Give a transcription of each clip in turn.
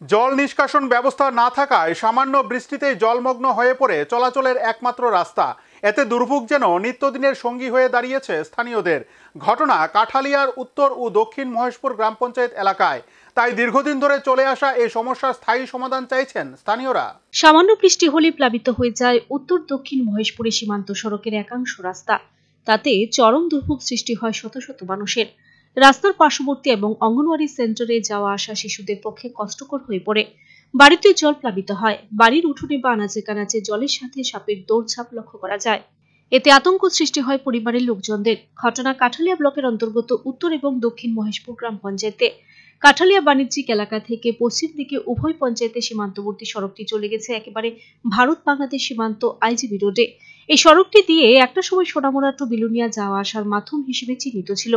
জল নিষ্কাশন ব্যবস্থা না থাকায় সামান্য বৃষ্টিতেই জলমগ্ন হয়ে পড়ে চলাচলের একমাত্র রাস্তা। এতে দুর্ভোগ যেন নিত্যদিনের সঙ্গী হয়ে দাঁড়িয়েছে স্থানীয়দের। ঘটনা কাঠালিয়ার উত্তর ও দক্ষিণ মহেশপুর গ্রাম পঞ্চায়েত এলাকায়। তাই দীর্ঘদিন ধরে চলে আসা এই সমস্যার স্থায়ী সমাধান চাইছেন স্থানীয়রা। সামান্য বৃষ্টি হলে প্লাবিত হয়ে যায় উত্তর দক্ষিণ মহেশপুরে সীমান্ত সড়কের একাংশ রাস্তা। তাতে চরম দুর্ভোগ সৃষ্টি হয় শত শত মানুষের। রাস্তার পার্শ্ববর্তী এবং অঙ্গনওয়াড়ি সেন্টারে যাওয়া আসা শিশুদের পক্ষে কষ্টকর হয়ে পড়ে। বাড়িতে জল প্লাবিত হয়, বাড়ির উঠোনে বা আনাচে কানাচে জলের সাথে সাপের দৌড়ঝাঁপ লক্ষ্য করা যায়। এতে আতঙ্ক সৃষ্টি হয় পরিবারের লোকজনদের। ঘটনা কাঠালিয়া ব্লকের অন্তর্গত উত্তর এবং দক্ষিণ মহেশপুর গ্রাম পঞ্চায়েতে। কাঠালিয়া বাণিজ্যিক এলাকা থেকে পশ্চিম দিকে উভয় পঞ্চায়েতের সীমান্তবর্তী সড়কটি চলে গেছে একেবারে ভারত বাংলাদেশ সীমান্ত আইজিবি রোডে। এই সড়কটি দিয়ে একটা সময় সোনামুড়া টু বিলুনিয়া যাওয়া আসার মাধ্যম হিসেবে চিহ্নিত ছিল,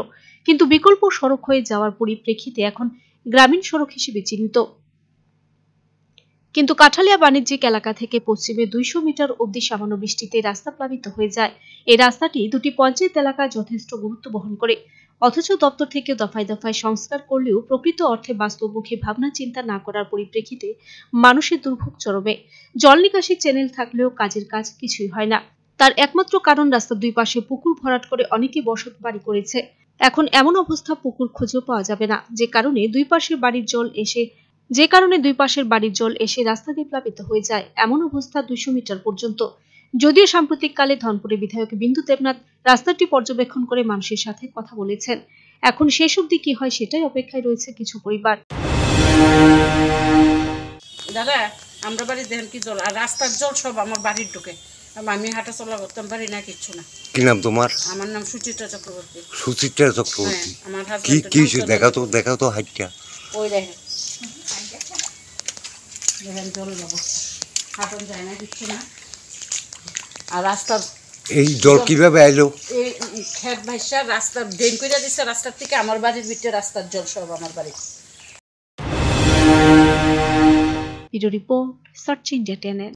কিন্তু বিকল্প সড়ক হয়ে যাওয়ার পরিপ্রেক্ষিতে এখন গ্রামীণ সড়ক হিসেবে চিহ্নিত। কিন্তু কাঠালিয়া বাণিজ্যিক এলাকা থেকে পশ্চিমে 200 মিটার অবধি সামান্য বৃষ্টিতে রাস্তা প্লাবিত হয়ে যায়। এই রাস্তাটি দুটি পঞ্চায়েত এলাকায় যথেষ্ট গুরুত্ব বহন করে। অথচ দপ্তর থেকে দফায় দফায় সংস্কার করলেও প্রকৃত অর্থে বাস্তবমুখী ভাবনা চিন্তা না করার পরিপ্রেক্ষিতে মানুষের দুর্ভোগ চরমে। জল নিকাশি চ্যানেল থাকলেও কাজের কাজ কিছুই হয় না। তার একমাত্র কারণ রাস্তার দুই পাশে পুকুর ভরাট করে অনেকে বসত বাড়ি করেছে। এখন এমন অবস্থা পুকুর খুঁজেও পাওয়া যাবে না, যে কারণে দুই পাশের বাড়ির জল এসে রাস্তা দিয়ে প্লাবিত হয়ে যায়। এমন অবস্থা 200 মিটার পর্যন্ত। যদিও সাম্প্রতিককালে ধনপুরের বিধায়ক বিন্দু দেবনাথ রাস্তাটি পর্যবেক্ষণ করে মানুষের সাথে কথা বলেছেন। এখন শেষ অবধি কি হয় সেটাই অপেক্ষায় রয়েছে কিছু পরিবার। দাদা, আমরা বাড়ি দেখেন কি জল, আর রাস্তার জল সব আমার বাড়ির ঢুকে। আমি হাঁটা চলা করতাম পারি না, কিচ্ছু না। কি নাম তোমার? আমার নাম সুচিত্রা চক্রবর্তী। সুচিত্রা চক্রবর্তী। হ্যাঁ, আমার কি কি দেখাও তো হাইটটা। ওই দেখেন জল ব্যবস্থা, হাঁটন যায় না, কিচ্ছু না। আর রাস্তার এই জল কিভাবে আইলো? এই খেত ভাইসা রাস্তা ড্রেন করে দিচ্ছে, রাস্তার থেকে আমার বাড়ির ভিতরে রাস্তার জল সব আমার বাড়ি। Video report, search India channel.